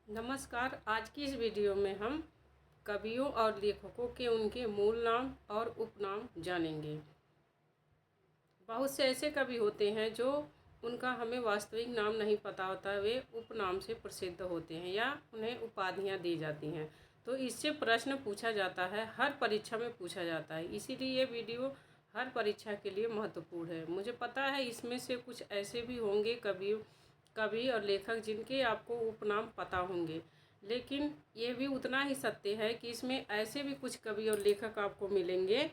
नमस्कार। आज की इस वीडियो में हम कवियों और लेखकों के उनके मूल नाम और उपनाम जानेंगे। बहुत से ऐसे कवि होते हैं जो उनका हमें वास्तविक नाम नहीं पता होता, वे उपनाम से प्रसिद्ध होते हैं या उन्हें उपाधियां दी जाती हैं। तो इससे प्रश्न पूछा जाता है, हर परीक्षा में पूछा जाता है। इसीलिए ये वीडियो हर परीक्षा के लिए महत्वपूर्ण है। मुझे पता है इसमें से कुछ ऐसे भी होंगे कवि और लेखक जिनके आपको उपनाम पता होंगे, लेकिन ये भी उतना ही सत्य है कि इसमें ऐसे भी कुछ कवि और लेखक आपको मिलेंगे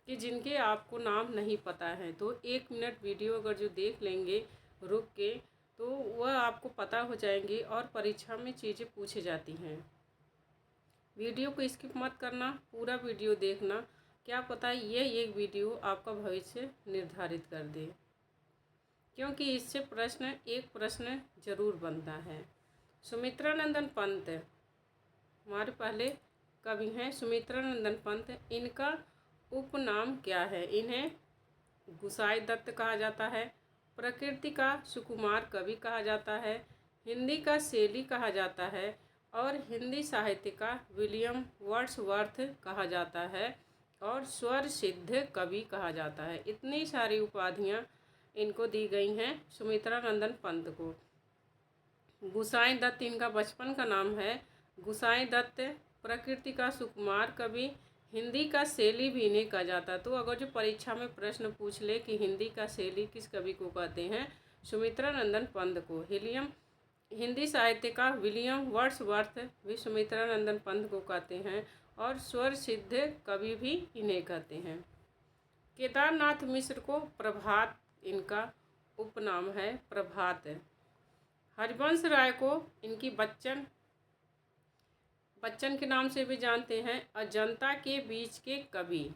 कि जिनके आपको नाम नहीं पता है। तो 1 मिनट वीडियो अगर जो देख लेंगे रुक के, तो वह आपको पता हो जाएंगे और परीक्षा में चीज़ें पूछी जाती हैं। वीडियो को स्किप मत करना, पूरा वीडियो देखना। क्या पता ये एक वीडियो आपका भविष्य निर्धारित कर दे, क्योंकि इससे एक प्रश्न जरूर बनता है। सुमित्रानंदन पंत हमारे पहले कवि हैं। सुमित्रानंदन पंत, इनका उपनाम क्या है? इन्हें गुसाई दत्त कहा जाता है, प्रकृति का सुकुमार कवि कहा जाता है, हिंदी का शैली कहा जाता है और हिंदी साहित्य का विलियम वर्ड्सवर्थ कहा जाता है और स्वर सिद्ध कवि कहा जाता है। इतनी सारी उपाधियां इनको दी गई हैं सुमित्रानंदन पंत को। गुसाई दत्त इनका बचपन का नाम है। गुसाई दत्त प्रकृति का सुकुमार कवि, हिंदी का शैली भी इन्हें कहा जाता है। तो अगर जो परीक्षा में प्रश्न पूछ ले कि हिंदी का शैली किस कवि को कहते हैं, सुमित्रानंदन पंत को। हिंदी साहित्य का विलियम वर्ड्सवर्थ भी सुमित्रानंदन पंत को कहते हैं और स्वर सिद्ध कवि भी इन्हें कहते हैं। केदारनाथ मिश्र को प्रभात इनका उपनाम है, प्रभात। हरिवंश राय को इनकी बच्चन के नाम से भी जानते हैं और जनता के बीच के कवि,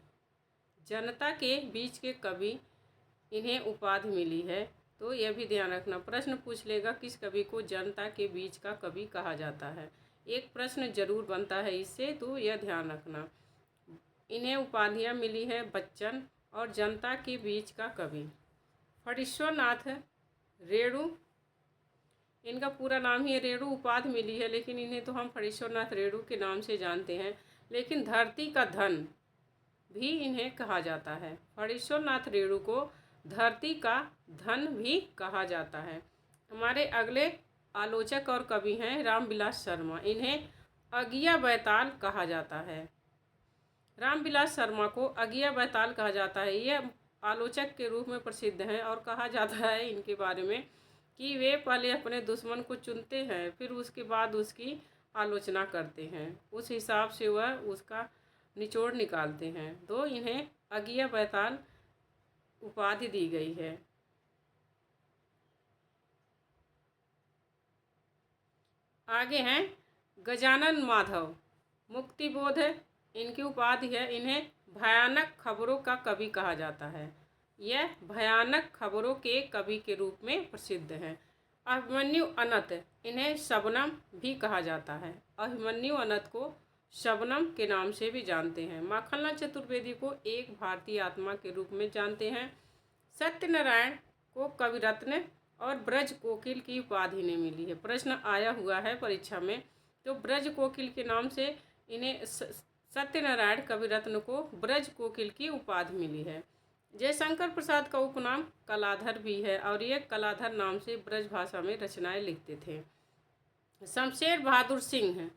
जनता के बीच के कवि इन्हें उपाधि मिली है। तो यह भी ध्यान रखना, प्रश्न पूछ लेगा किस कवि को जनता के बीच का कवि कहा जाता है। एक प्रश्न जरूर बनता है इससे, तो यह ध्यान रखना। इन्हें उपाधियां मिली है बच्चन और जनता के बीच का कवि। फणीश्वरनाथ रेणु, इनका पूरा नाम ही रेणु, उपाधि मिली है लेकिन इन्हें तो हम फणीश्वरनाथ रेणु के नाम से जानते हैं। लेकिन धरती का धन भी इन्हें कहा जाता है। फणीश्वरनाथ रेणु को धरती का धन भी कहा जाता है। हमारे अगले आलोचक और कवि हैं रामविलास शर्मा। इन्हें अगिया बैताल कहा जाता है। रामविलास शर्मा को अगिया बैताल कहा जाता है। यह आलोचक के रूप में प्रसिद्ध हैं और कहा जाता है इनके बारे में कि वे पहले अपने दुश्मन को चुनते हैं, फिर उसके बाद उसकी आलोचना करते हैं, उस हिसाब से वह उसका निचोड़ निकालते हैं। तो इन्हें अगिया बैताल उपाधि दी गई है। आगे हैं गजानन माधव, मुक्तिबोध इनकी उपाधि है। इन्हें भयानक खबरों का कवि कहा जाता है। यह भयानक खबरों के कवि के रूप में प्रसिद्ध हैं। अभिमन्यु अनंत, इन्हें शबनम भी कहा जाता है। अभिमन्यु अनंत को शबनम के नाम से भी जानते हैं। माखनलाल चतुर्वेदी को एक भारतीय आत्मा के रूप में जानते हैं। सत्यनारायण को कविरत्न और ब्रज कोकिल की उपाधि ने मिली है। प्रश्न आया हुआ है परीक्षा में, तो ब्रज कोकिल के नाम से इन्हें सत्यनारायण कविरत्न को ब्रज कोकिल की उपाधि मिली है। जयशंकर प्रसाद का उपनाम कलाधर भी है और ये कलाधर नाम से ब्रज भाषा में रचनाएं लिखते थे। शमशेर बहादुर सिंह,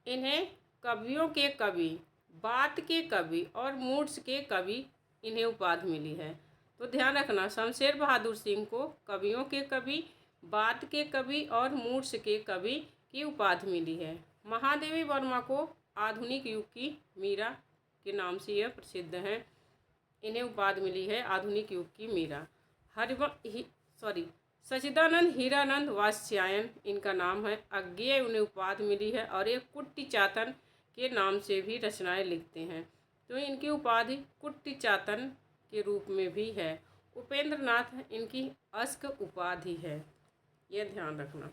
इन्हें कवियों के कवि, बात के कवि और मूड्स के कवि इन्हें उपाधि मिली है। तो ध्यान रखना, शमशेर बहादुर सिंह को कवियों के कवि, बात के कवि और मूड्स के कवि की उपाधि मिली है। महादेवी वर्मा को आधुनिक युग की मीरा के नाम से यह प्रसिद्ध हैं। इन्हें उपाधि मिली है आधुनिक युग की मीरा। सच्चिदानंद हीरानंद वात्स्यायन इनका नाम है। अज्ञेय उन्हें उपाधि मिली है और एक कुट्टी चातन के नाम से भी रचनाएं लिखते हैं। तो इनकी उपाधि कुट्टी चातन के रूप में भी है। उपेंद्र नाथ इनकी अस्क उपाधि है, यह ध्यान रखना।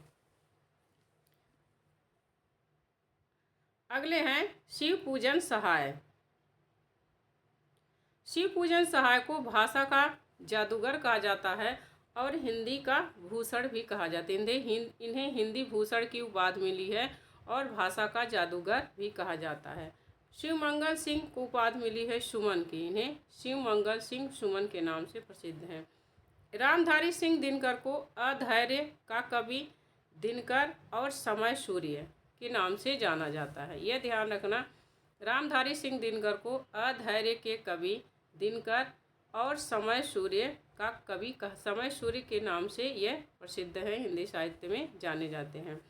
अगले हैं शिव पूजन सहाय। शिव पूजन सहाय को भाषा का जादूगर कहा जाता है और हिंदी का भूषण भी कहा जाता है। इन्हें हिंदी भूषण की उपाधि मिली है और भाषा का जादूगर भी कहा जाता है। शिवमंगल सिंह को उपाधि मिली है सुमन की। इन्हें शिवमंगल सिंह सुमन के नाम से प्रसिद्ध हैं। रामधारी सिंह दिनकर को अधैर्य का कवि दिनकर और समय सूर्य के नाम से जाना जाता है। यह ध्यान रखना, रामधारी सिंह दिनकर को अधैर्य के कवि दिनकर और समय सूर्य का कवि समय सूर्य के नाम से यह प्रसिद्ध है, हिंदी साहित्य में जाने जाते हैं।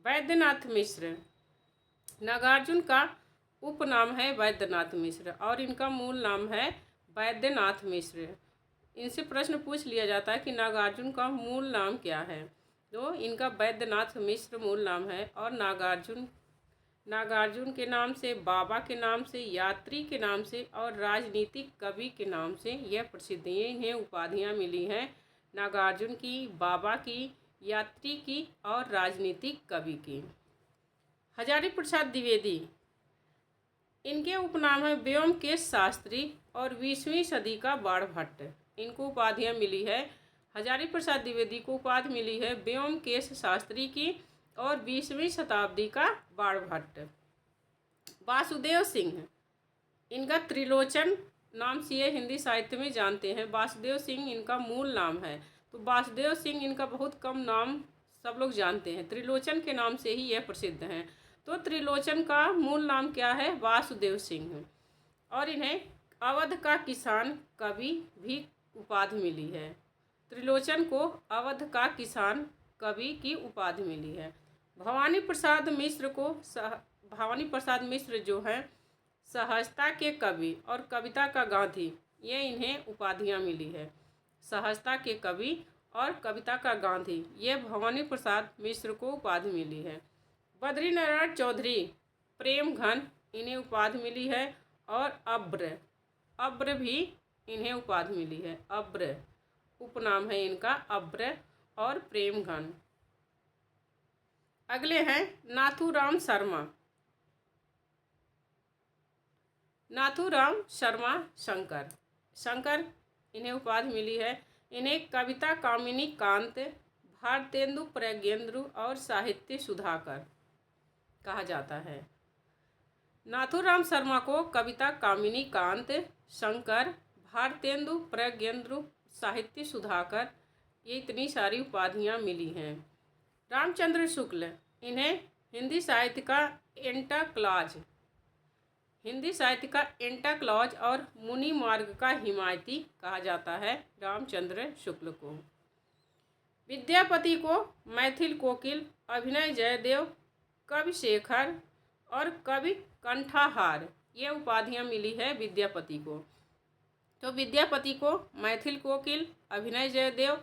वैद्यनाथ मिश्र, नागार्जुन का उपनाम है वैद्यनाथ मिश्र और इनका मूल नाम है वैद्यनाथ मिश्र। इनसे प्रश्न पूछ लिया जाता है कि नागार्जुन का मूल नाम क्या है, तो इनका वैद्यनाथ मिश्र मूल नाम है। और नागार्जुन के नाम से, बाबा के नाम से, यात्री के नाम से और राजनीतिक कवि के नाम से यह प्रसिद्ध हैं। इन्हें उपाधियां मिली हैं नागार्जुन की, बाबा की, यात्री की और राजनीतिक कवि की। हजारी प्रसाद द्विवेदी, इनके उपनाम है व्योमकेश शास्त्री और 20वीं सदी का बाणभट्ट। इनको उपाधियां मिली है, हजारी प्रसाद द्विवेदी को उपाधि मिली है व्योमकेश शास्त्री की और 20वीं शताब्दी का बाणभट्ट। वासुदेव सिंह, इनका त्रिलोचन नाम से ये हिंदी साहित्य में जानते हैं। वासुदेव सिंह इनका मूल नाम है, तो वासुदेव सिंह इनका बहुत कम नाम सब लोग जानते हैं, त्रिलोचन के नाम से ही यह प्रसिद्ध हैं। तो त्रिलोचन का मूल नाम क्या है? वासुदेव सिंह। और इन्हें अवध का किसान कवि भी उपाधि मिली है। त्रिलोचन को अवध का किसान कवि की उपाधि मिली है। भवानी प्रसाद मिश्र जो हैं सहजता के कवि और कविता का गांधी, ये इन्हें उपाधियां मिली है। सहजता के कवि और कविता का गांधी, ये भवानी प्रसाद मिश्र को उपाधि मिली है। बद्रीनारायण चौधरी प्रेम घन, इन्हें उपाधि मिली है। और अब्र भी इन्हें उपाधि मिली है। अब्र उपनाम है इनका, अब्र और प्रेम घन। अगले हैं नाथूराम शर्मा। नाथूराम शर्मा शंकर, इन्हें उपाधि मिली है। इन्हें कविता कामिनी कांत, भारतेंदु प्रज्ञेंद्र और साहित्य सुधाकर कहा जाता है। नाथूराम शर्मा को कविता कामिनी कांत, शंकर, भारतेंदु प्रज्ञेंद्र, साहित्य सुधाकर, ये इतनी सारी उपाधियां मिली हैं। रामचंद्र शुक्ल, इन्हें हिंदी साहित्य का एंटाक्लॉज और मुनि मार्ग का हिमायती कहा जाता है रामचंद्र शुक्ल को। विद्यापति को मैथिल कोकिल, अभिनय जयदेव, कवि शेखर और कवि कंठाहार, ये उपाधियां मिली है विद्यापति को। तो विद्यापति को मैथिल कोकिल, अभिनय जयदेव,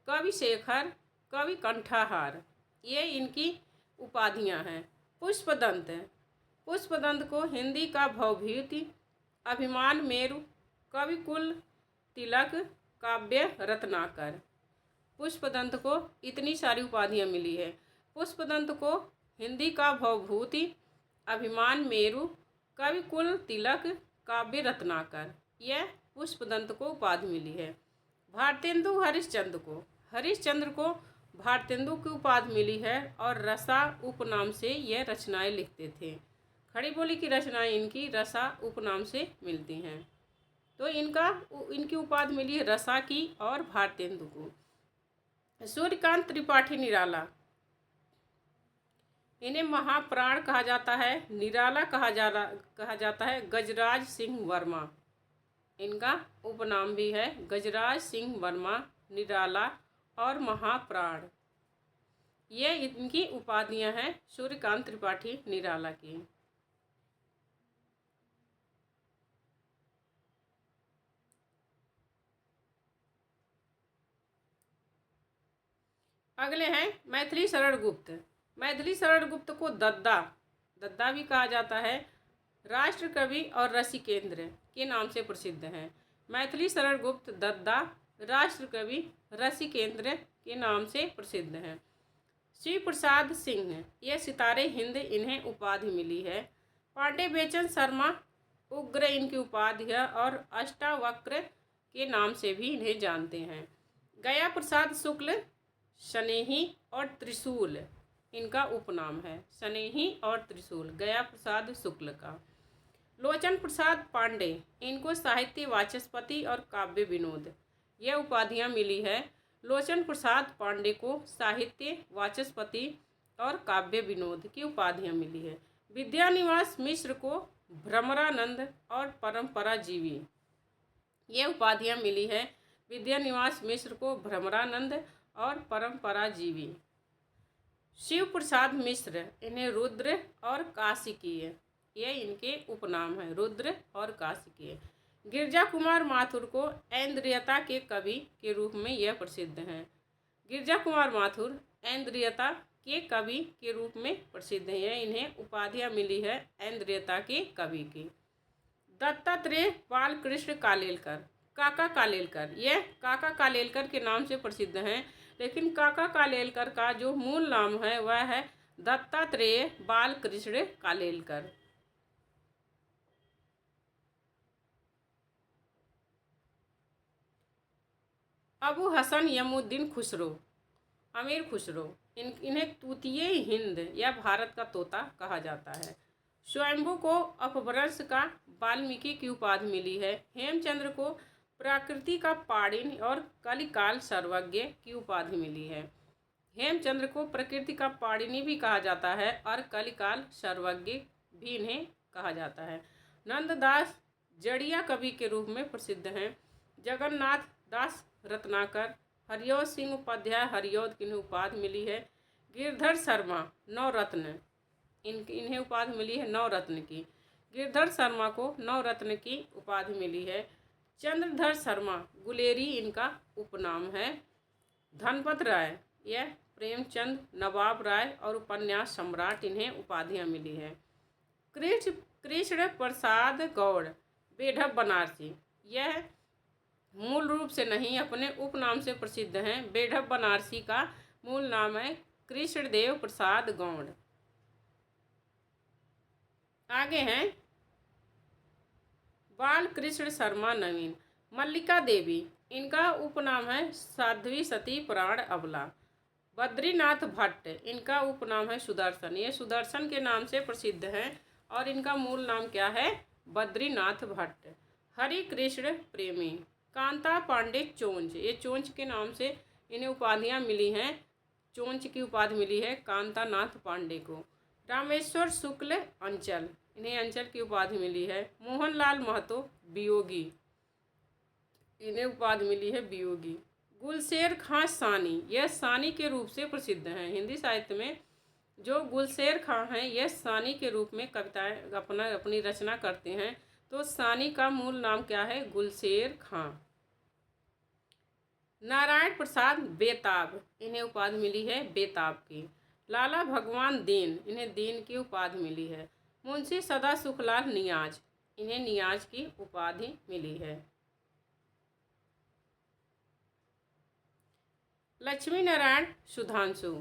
कवि शेखर, कवि कंठाहार, ये इनकी उपाधियां हैं। पुष्पदंत को हिंदी का भवभूति, अभिमान मेरु, कवि कुल तिलक, काव्य रत्नाकर। पुष्पदंत को इतनी सारी उपाधियां मिली है। पुष्पदंत को हिंदी का भवभूति, अभिमान मेरु, कवि कुल तिलक, काव्य रत्नाकर, यह पुष्पदंत को उपाधि मिली है। भारतेंदु हरिश्चंद्र को भारतेंदु की उपाधि मिली है और रसा उपनाम से यह रचनाएं लिखते थे। खड़ी बोली की रचनाएं इनकी रसा उपनाम से मिलती हैं। तो इनकी उपाधि मिली है रसा की और भारतेंदु को। सूर्यकांत त्रिपाठी निराला, इन्हें महाप्राण कहा जाता है। निराला कहा जाता है गजराज सिंह वर्मा, इनका उपनाम भी है गजराज सिंह वर्मा, निराला और महाप्राण, ये इनकी उपाधियां हैं सूर्यकांत त्रिपाठी निराला की। अगले हैं मैथिली शरण गुप्त। मैथिली शरण गुप्त को दद्दा भी कहा जाता है, राष्ट्र कवि और रसिकेंद्र के नाम से प्रसिद्ध हैं। मैथिली शरण गुप्त दद्दा, राष्ट्र कवि, रसिकेंद्र के नाम से प्रसिद्ध हैं। शिव प्रसाद सिंह, ये सितारे हिंद, इन्हें उपाधि मिली है। पांडे बेचन शर्मा उग्र इनकी उपाधि है और अष्टावक्र के नाम से भी इन्हें जानते हैं। गया प्रसाद शुक्ल, शनेही और त्रिशूल, इनका उपनाम है। स्नेही और त्रिशूल गया प्रसाद शुक्ल का। लोचन प्रसाद पांडे, इनको साहित्य वाचस्पति और काव्य विनोद यह उपाधियां मिली है। लोचन प्रसाद पांडे को साहित्य वाचस्पति और काव्य विनोद की उपाधियां मिली है। विद्यानिवास मिश्र को भ्रमरानंद और परंपरा जीवी ये उपाधियां मिली है। विद्यानिवास मिश्र को भ्रमरानंद और परंपरा जीवी। शिव प्रसाद मिश्र, इन्हें रुद्र और काशिकीय ये इनके उपनाम हैं, रुद्र और काशिकीय। गिरजा कुमार माथुर को ऐन्द्रियता के कवि के रूप में यह प्रसिद्ध हैं। गिरजा कुमार माथुर ऐन्द्रियता के कवि के रूप में प्रसिद्ध हैं। इन्हें उपाधियां मिली है ऐन्द्रियता के कवि की। दत्तात्रेय बालकृष्ण कालेलकर, काका कालेलकर, यह काका कालेलकर के नाम से प्रसिद्ध हैं, लेकिन काका कालेलकर का जो मूल नाम है वह है दत्तात्रेय बालकृष्ण कालेलकर। अबू हसन यमुद्दीन खुसरो, अमीर खुसरो, इन्हें तूतीय हिंद या भारत का तोता कहा जाता है। स्वयंभू को अपभ्रंश का वाल्मीकि की उपाधि मिली है। हेमचंद्र को प्रकृति का पाणिनि और कलिकाल सर्वज्ञ की उपाधि मिली है। हेमचंद्र को प्रकृति का पाणिनि भी कहा जाता है और कलिकाल सर्वज्ञ भी इन्हें कहा जाता है। नंददास जड़िया कवि के रूप में प्रसिद्ध हैं। जगन्नाथ दास रत्नाकर, हरियोध सिंह उपाध्याय हरियोध की इन्हें उपाधि मिली है। गिरधर शर्मा नवरत्न, इन्हें उपाधि मिली है नवरत्न की। गिरधर शर्मा को नवरत्न की उपाधि मिली है। चंद्रधर शर्मा गुलेरी इनका उपनाम है। धनपत राय, यह प्रेमचंद, नवाब राय और उपन्यास सम्राट इन्हें उपाधियां मिली है। कृष्ण प्रसाद गौड़ बेढप बनारसी, यह मूल रूप से नहीं अपने उपनाम से प्रसिद्ध हैं। बेढप बनारसी का मूल नाम है कृष्णदेव प्रसाद गौड़। आगे हैं बालकृष्ण शर्मा नवीन। मल्लिका देवी, इनका उपनाम है साध्वी सती प्राण अबला। बद्रीनाथ भट्ट, इनका उपनाम है सुदर्शन, ये सुदर्शन के नाम से प्रसिद्ध हैं और इनका मूल नाम क्या है? बद्रीनाथ भट्ट। हरि कृष्ण प्रेमी। कांता पांडे चोंच, ये चोंच के नाम से इन्हें उपाधियां मिली हैं। चोंच की उपाधि मिली है कांतानाथ पांडे को। रामेश्वर शुक्ल अंचल, इन्हें अंचल की उपाधि मिली है। मोहनलाल महतो वियोगी, इन्हें उपाधि मिली है वियोगी। गुलशेर खां सानी, यह सानी के रूप से प्रसिद्ध हैं। हिंदी साहित्य में जो गुलशेर खां हैं यह सानी के रूप में कविताएं अपनी रचना करते हैं। तो सानी का मूल नाम क्या है? गुलशेर खां। नारायण प्रसाद बेताब, इन्हें उपाधि मिली है बेताब की। लाला भगवान दीन, इन्हें दीन की उपाधि मिली है। मुंशी सदा सुखलाल नियाज, इन्हें नियाज की उपाधि मिली है। लक्ष्मी नारायण सुधांशु,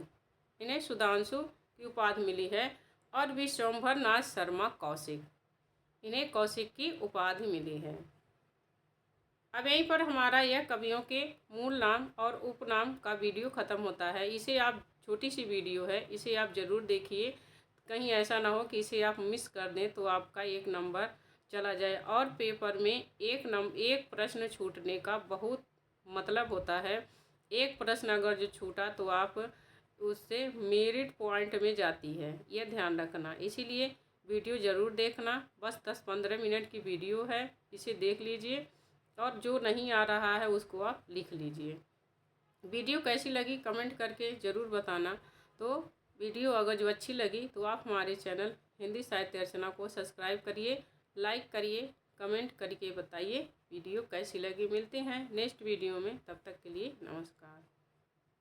इन्हें सुधांशु की उपाधि मिली है। और विश्वंभर नाथ शर्मा कौशिक, इन्हें कौशिक की उपाधि मिली है। अब यहीं पर हमारा यह कवियों के मूल नाम और उपनाम का वीडियो ख़त्म होता है। इसे आप, छोटी सी वीडियो है, इसे आप ज़रूर देखिए। कहीं ऐसा ना हो कि इसे आप मिस कर दें तो आपका एक नंबर चला जाए। और पेपर में एक प्रश्न छूटने का बहुत मतलब होता है। एक प्रश्न अगर जो छूटा तो आप उससे मेरिट पॉइंट में जाती है, यह ध्यान रखना। इसीलिए वीडियो ज़रूर देखना। बस 10-15 मिनट की वीडियो है, इसे देख लीजिए और जो नहीं आ रहा है उसको आप लिख लीजिए। वीडियो कैसी लगी कमेंट करके ज़रूर बताना। तो वीडियो अगर जो अच्छी लगी तो आप हमारे चैनल हिंदी साहित्य अर्चना को सब्सक्राइब करिए, लाइक करिए, कमेंट करके बताइए वीडियो कैसी लगी। मिलते हैं नेक्स्ट वीडियो में, तब तक के लिए नमस्कार।